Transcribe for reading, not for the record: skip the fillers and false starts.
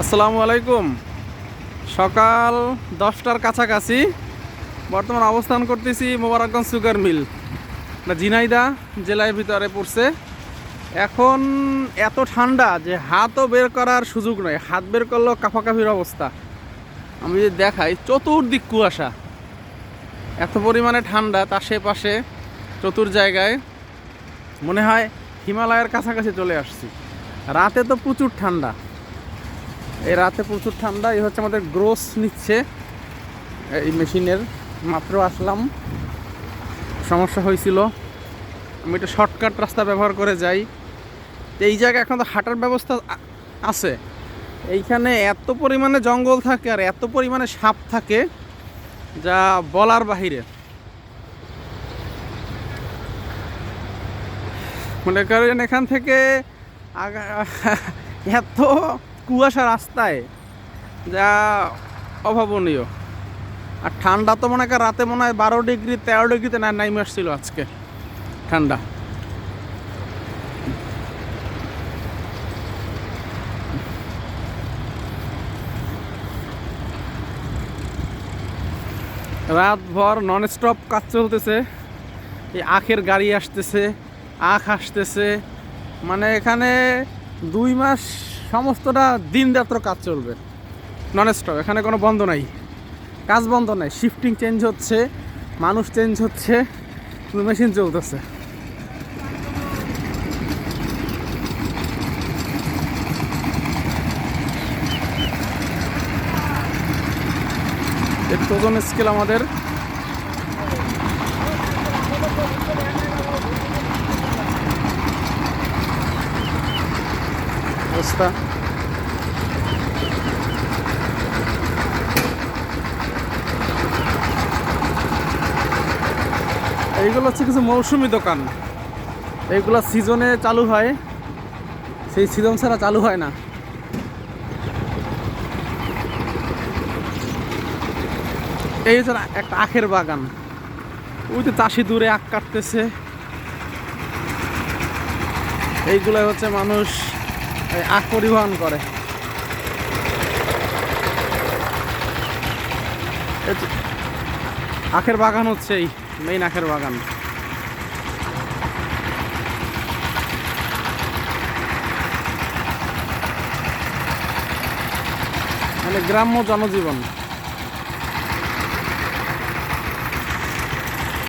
আসসালামু আলাইকুম। সকাল 10টার কাছাকাছি বর্তমান অবস্থান করতেছি মোবারকগঞ্জ সুগার মিল, ঝিনাইদহ জেলার ভিতরে পড়ছে। এখন এত ঠান্ডা যে হাতও বের করার সুযোগ নয়, হাত বের করলেও কাঁপাকাঁপির অবস্থা। আমি যদি দেখাই, চতুর্দিক কুয়াশা, এত পরিমাণে ঠান্ডা। তার আশেপাশে চতুর জায়গায় মনে হয় হিমালয়ের কাছাকাছি চলে আসছি। রাতে তো প্রচুর ঠান্ডা, এই রাতে প্রচুর ঠান্ডা। এই হচ্ছে আমাদের গ্রোস নিচ্ছে এই মেশিনের। মাত্র আসলাম, সমস্যা হয়েছিল। আমি একটা শর্টকাট রাস্তা ব্যবহার করে যাই। এই জায়গায় এখন তো হাঁটার ব্যবস্থা আছে। এইখানে এত পরিমাণে জঙ্গল থাকে আর এত পরিমাণে সাপ থাকে যা বলার বাহিরে। মনে করেন এখান থেকে এত কুয়াশা রাস্তায়, যা অভাবনীয়। আর ঠান্ডা তো মনে করেন রাতে মনে হয় 12 ডিগ্রি 13 ডিগ্রিতে নাইমে আসছিল আজকে ঠান্ডা। রাতভর নন স্টপ কাজ চলতেছে। এই আখের গাড়ি আসতেছে, আখ আসতেছে, মানে এখানে 2 মাস সমস্তটা দিন রাত্র কাজ চলবে নন স্টপ। এখানে কোনো বন্ধ নাই, কাজ বন্ধ নাই। শিফটিং চেঞ্জ হচ্ছে, মানুষ চেঞ্জ হচ্ছে, মেশিন চলতেছে। একটু ওজন স্কেল আমাদের। অবস্থা এইগুলো হচ্ছে কিছু মৌসুমি দোকান। এইগুলো সিজনে চালু হয়, সেই সিজন ছাড়া চালু হয় না। এই হচ্ছে একটা আখের বাগান, ওই তো চাষি দূরে আখ কাটতেছে। এইগুলো হচ্ছে মানুষ আখ পরিবহন করে। আখের বাগান হচ্ছে এই মেইন আখের বাগান। মানে গ্রাম্য জনজীবন।